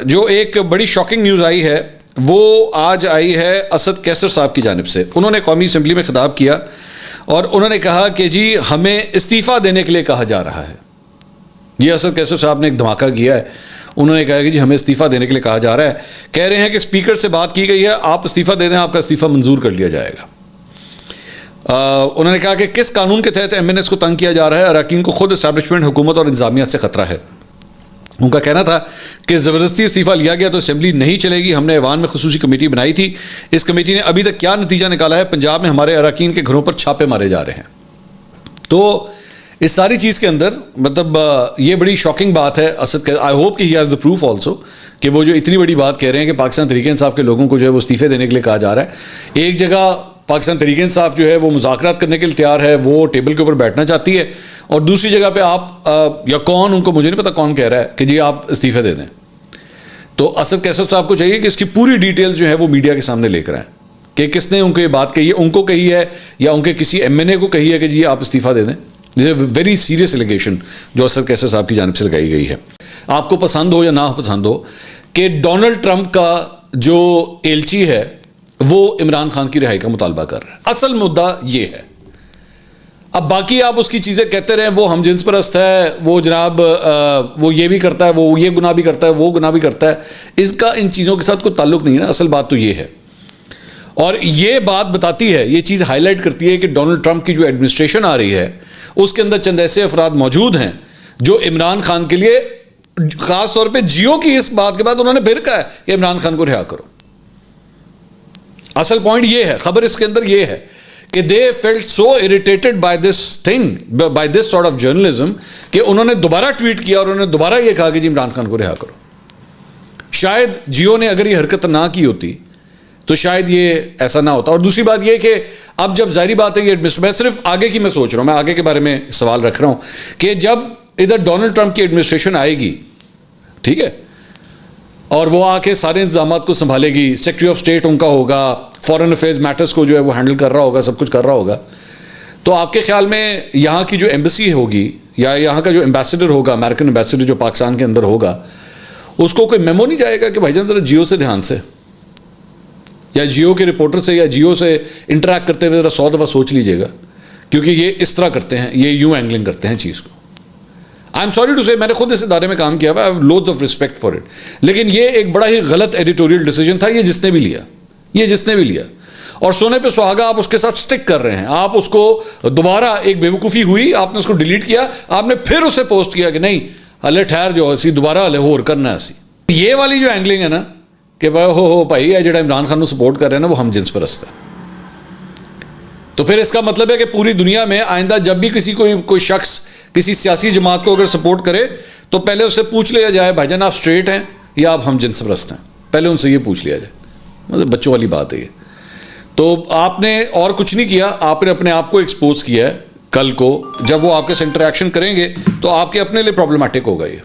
جو ایک بڑی شاکنگ نیوز آئی ہے وہ آج آئی ہے اسد کیسر صاحب کی جانب سے. انہوں نے قومی اسمبلی میں خطاب کیا اور انہوں نے کہا کہ جی ہمیں استعفیٰ دینے کے لیے کہا جا رہا ہے. یہ اسد کیسر صاحب نے ایک دھماکہ کیا ہے. انہوں نے کہا کہ جی ہمیں استعفیٰ دینے کے لیے کہا جا رہا ہے. کہہ رہے ہیں کہ اسپیکر سے بات کی گئی ہے, آپ استعفیٰ دے دیں, آپ کا استعفیٰ منظور کر لیا جائے گا. انہوں نے کہا کہ کس قانون کے تحت MNS کو تنگ کیا جا رہا ہے. اراکین کو خود اسٹیبلشمنٹ, حکومت اور انتظامیہ سے خطرہ ہے. ان کا کہنا تھا کہ زبردستی استعفیٰ لیا گیا تو اسمبلی نہیں چلے گی. ہم نے ایوان میں خصوصی کمیٹی بنائی تھی. اس کمیٹی نے ابھی تک کیا نتیجہ نکالا ہے؟ پنجاب میں ہمارے اراکین کے گھروں پر چھاپے مارے جا رہے ہیں. تو اس ساری چیز کے اندر مطلب یہ بڑی شاکنگ بات ہے. اسد آئی ہوپ کہ he has the proof also کہ وہ جو اتنی بڑی بات کہہ رہے ہیں کہ پاکستان تحریک انصاف کے لوگوں کو جو ہے وہ استعفے دینے کے لیے کہا جا رہا ہے. ایک جگہ پاکستان تحریک انصاف جو ہے وہ مذاکرات کرنے کے لیے تیار ہے, وہ ٹیبل کے اوپر بیٹھنا چاہتی ہے, اور دوسری جگہ پہ آپ یا کون, ان کو مجھے نہیں پتا کون کہہ رہا ہے کہ جی آپ استعفے دے دیں. تو اسد کیسر صاحب کو چاہیے کہ اس کی پوری ڈیٹیل جو ہے وہ میڈیا کے سامنے لے کر آئیں کہ کس نے ان کو یہ بات کہی ہے, ان کو کہی ہے یا ان کے کسی MNA کو کہی ہے کہ جی آپ استعفیٰ دے دیں. دس اے ویری سیریس ایلیگیشن جو اسد کیسر صاحب کی جانب سے لگائی گئی ہے. آپ کو پسند ہو یا نہ پسند ہو کہ ڈونلڈ ٹرمپ کا جو ایلچی ہے وہ عمران خان کی رہائی کا مطالبہ کر رہا ہے. اصل مدعا یہ ہے. اب باقی آپ اس کی چیزیں کہتے رہیں, وہ ہم جنس پرست ہے, وہ جناب وہ یہ بھی کرتا ہے, وہ یہ گناہ بھی کرتا ہے, وہ گناہ بھی کرتا ہے. اس کا ان چیزوں کے ساتھ کوئی تعلق نہیں ہے. اصل بات تو یہ ہے, اور یہ بات بتاتی ہے, یہ چیز ہائی لائٹ کرتی ہے کہ ڈونلڈ ٹرمپ کی جو ایڈمنسٹریشن آ رہی ہے اس کے اندر چند ایسے افراد موجود ہیں جو عمران خان کے لیے, خاص طور پہ جیو کی اس بات کے بعد انہوں نے پھر کہا ہے کہ عمران خان کو رہا کرو. اصل پوائنٹ یہ ہے, خبر اس کے اندر یہ ہے کہ they felt so irritated by this thing, by this sort of journalism کہ انہوں نے دوبارہ ٹویٹ کیا اور انہوں نے دوبارہ یہ کہا کہ جی عمران خان کو رہا کرو. شاید جیو نے اگر یہ حرکت نہ کی ہوتی تو شاید یہ ایسا نہ ہوتا. اور دوسری بات یہ کہ اب جب ظاہری بات ہے یہ, میں صرف آگے کی میں سوچ رہا ہوں, میں آگے کے بارے میں سوال رکھ رہا ہوں کہ جب ادھر ڈونلڈ ٹرمپ کی ایڈمنسٹریشن آئے گی, ٹھیک ہے, اور وہ آ کے سارے انتظامات کو سنبھالے گی, سیکرٹری آف اسٹیٹ ان کا ہوگا, فارن افیئرز میٹرز کو جو ہے وہ ہینڈل کر رہا ہوگا, سب کچھ کر رہا ہوگا, تو آپ کے خیال میں یہاں کی جو ایمبیسی ہوگی یا یہاں کا جو ایمبیسڈر ہوگا, امریکن ایمبیسڈر جو پاکستان کے اندر ہوگا, اس کو کوئی میمو نہیں جائے گا کہ بھائی جان ذرا جیو سے دھیان سے, یا جیو کے رپورٹر سے یا جیو سے انٹریکٹ کرتے ہوئے ذرا 100 دفعہ سوچ لیجیے گا, کیونکہ یہ اس طرح کرتے ہیں, یہ یوں اینگلنگ کرتے ہیں چیز کو. آئی ایم سوری ٹو سے, میں نے خود اس ادارے میں کام کیا ہوا, I have loads of respect for it, لیکن یہ ایک بڑا ہی غلط ایڈیٹوریل ڈیسیجن تھا یہ جس نے بھی لیا, اور سونے پہ سہاگا آپ اس کے ساتھ سٹک کر رہے ہیں. آپ اس کو دوبارہ ایک بیوقوفی ہوئی, آپ نے اس کو ڈیلیٹ کیا, آپ نے پھر اسے پوسٹ کیا کہ نہیں ہلے ٹھہر جو اسی دوبارہ ہلے ہور کرنا ہے اسی. یہ والی جو اینگلنگ ہے نا کہ ہو بھائی یہ جڑا عمران خان کو سپورٹ کر رہے ہیں نا وہ ہم جنس پرست ہے, تو پھر اس کا مطلب ہے کہ پوری دنیا میں آئندہ جب بھی کوئی شخص کسی سیاسی جماعت کو اگر سپورٹ کرے تو پہلے اس سے پوچھ لیا جائے بھائی جان آپ اسٹریٹ ہیں یا آپ ہم جنس پرست ہیں, پہلے ان سے یہ پوچھ لیا جائے. مطلب بچوں والی بات ہے یہ. تو آپ نے اور کچھ نہیں کیا, آپ نے اپنے آپ کو ایکسپوز کیا ہے. کل کو جب وہ آپ کے سے انٹریکشن کریں گے تو آپ کے اپنے لیے پرابلمٹک ہوگا یہ.